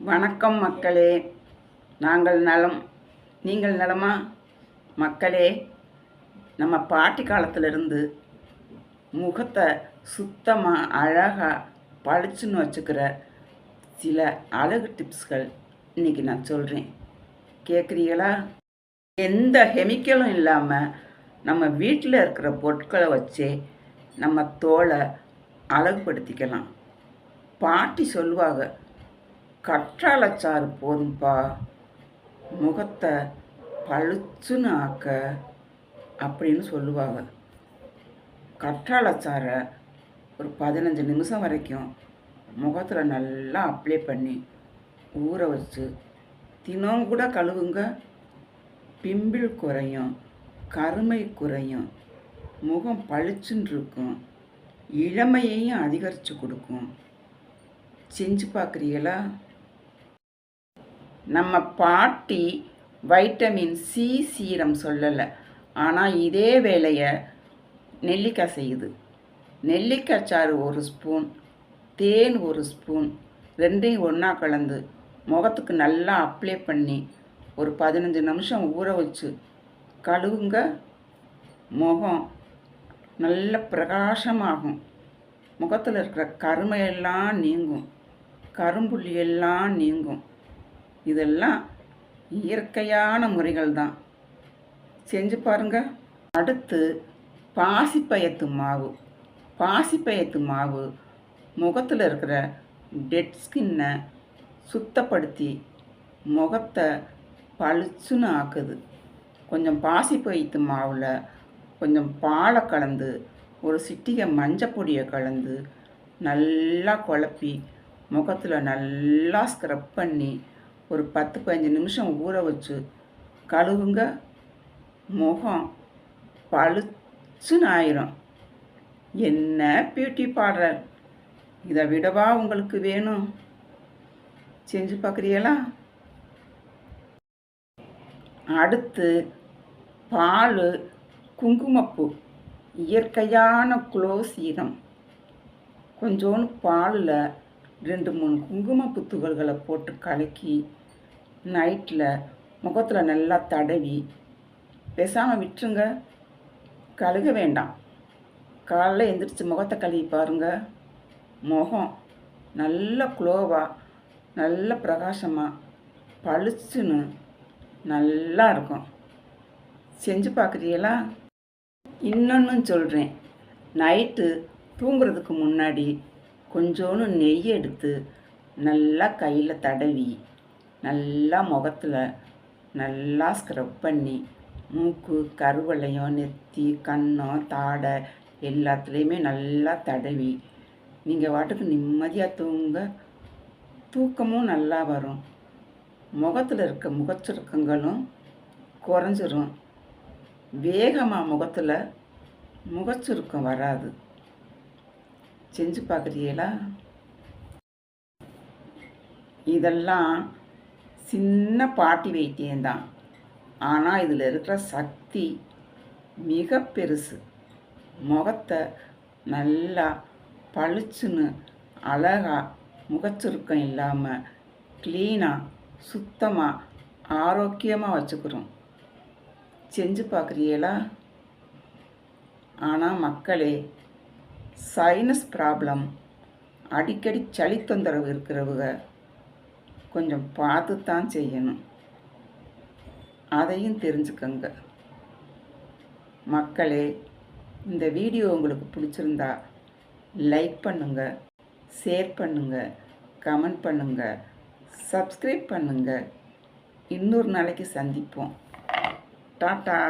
வணக்கம் மக்களே. நாங்கள் நலம், நீங்கள் நலமா? மக்களே, நம்ம பாட்டி காலத்திலிருந்து முகத்தை சுத்தமாக அழகாக பளிச்சுன்னு வச்சுக்கிற சில அழகு டிப்ஸ்கள் இன்றைக்கி நான் சொல்கிறேன். கேட்குறீங்களா? எந்த கெமிக்கலும் இல்லாமல் நம்ம வீட்டில் இருக்கிற பொருட்களை வச்சே நம்ம தோலை அழகுபடுத்திக்கலாம். பாட்டி சொல்லுவாங்க, கற்றாழைச்சாறு போதும்பா முகத்தை பளிச்சுன்னு ஆக்க அப்படின்னு சொல்லுவாங்க. கற்றாழைச்சாறை ஒரு 15 நிமிஷம் வரைக்கும் முகத்தில் நல்லா அப்ளை பண்ணி ஊற வச்சு தினம் கூட கழுவுங்க. பிம்பிள் குறையும், கருமை குறையும், முகம் பளிச்சுன்னு இருக்கும், இளமையையும் அதிகரித்து கொடுக்கும். செஞ்சு பார்க்குறீங்களா? நம்ம பாட்டி வைட்டமின் சி சீரம் சொல்லலை, ஆனால் இதே வேலையை நெல்லிக்காய் செய்யுது. நெல்லிக்காய் சாறு 1 ஸ்பூன், தேன் 1 ஸ்பூன், ரெண்டையும் ஒன்றா கலந்து முகத்துக்கு நல்லா அப்ளை பண்ணி ஒரு 15 நிமிஷம் ஊற வச்சு கழுவுங்க. முகம் நல்ல பிரகாசமாகும். முகத்தில் இருக்கிற கருமையெல்லாம் நீங்கும், கரும்புள்ளியெல்லாம் நீங்கும். இதெல்லாம் இயற்கையான முறைகள் தான். செஞ்சு பாருங்கள். அடுத்து பாசிப்பயத்து மாவு. பாசிப்பயத்து மாவு முகத்தில் இருக்கிற டெட் ஸ்கின்னை சுத்தப்படுத்தி முகத்தை பளிச்சுன்னு ஆக்குது. கொஞ்சம் பாசிப்பயத்து மாவில் கொஞ்சம் பாலை கலந்து ஒரு சிட்டிகை மஞ்சப்பொடியை கலந்து நல்லா குழப்பி முகத்தில் நல்லா ஸ்க்ரப் பண்ணி ஒரு 10-15 நிமிஷம் ஊற வச்சு கழுவுங்க. முகம் பளிச்சுன்னு ஆயிரும். என்ன பியூட்டி பார்லர், இதை விடவா உங்களுக்கு வேணும்? செஞ்சு பார்க்குறீங்களா? அடுத்து பால், குங்குமப்பூ, இயற்கையான க்ளோ சீரம். கொஞ்சோண்டு பாலில் 2-3 குங்குமப்பூ துகள்களை போட்டு கலக்கி நைட்டில் முகத்தில் நல்லா தடவி பேசாமல் விட்டுருங்க. கழுக வேண்டாம். காலைல எழுந்திரிச்சு முகத்தை கழுவி பாருங்கள். முகம் நல்ல க்ளோவாக, நல்ல பிரகாசமாக பளிச்சுன்னு நல்லா இருக்கும். செஞ்சு பார்க்குறீங்களா? இன்னொன்றும் சொல்கிறேன். நைட்டு தூங்குறதுக்கு முன்னாடி கொஞ்சோண்டு நெய் எடுத்து நல்லா கையில் தடவி நல்லா முகத்தில் நல்லா ஸ்க்ரப் பண்ணி மூக்கு, கருவளையம், நெத்தி, கன்னம், தாடை எல்லாத்துலேயுமே நல்லா தடவி நீங்கள் வாட்டுக்கு நிம்மதியாக தூங்க. தூக்கமும் நல்லா வரும். முகத்தில் இருக்க முகச்சுருக்கங்களும் குறைஞ்சிரும். வேகமாக முகத்தில் முகச்சுருக்கம் வராது. செஞ்சு பார்க்குறீங்களா? இதெல்லாம் சின்ன பாட்டி வைத்தியம்தான், ஆனால் இதில் இருக்கிற சக்தி மிக பெருசு. முகத்தை நல்லா பளிச்சுன்னு அழகாக முகச்சுருக்கம் இல்லாமல் க்ளீனாக சுத்தமாக ஆரோக்கியமாக வச்சுக்கிறோம். செஞ்சு பார்க்குறீங்களா? ஆனால் மக்களே, சைனஸ் ப்ராப்ளம், அடிக்கடி சளி தொந்தரவு இருக்கிறவங்க கொஞ்சம் பார்த்து தான் செய்யணும். அதையும் தெரிஞ்சுக்கங்க. மக்களே, இந்த வீடியோ உங்களுக்கு பிடிச்சிருந்தா லைக் பண்ணுங்கள், ஷேர் பண்ணுங்கள், கமெண்ட் பண்ணுங்கள், சப்ஸ்கிரைப் பண்ணுங்கள். இன்னொரு நாளைக்கு சந்திப்போம். டாட்டா.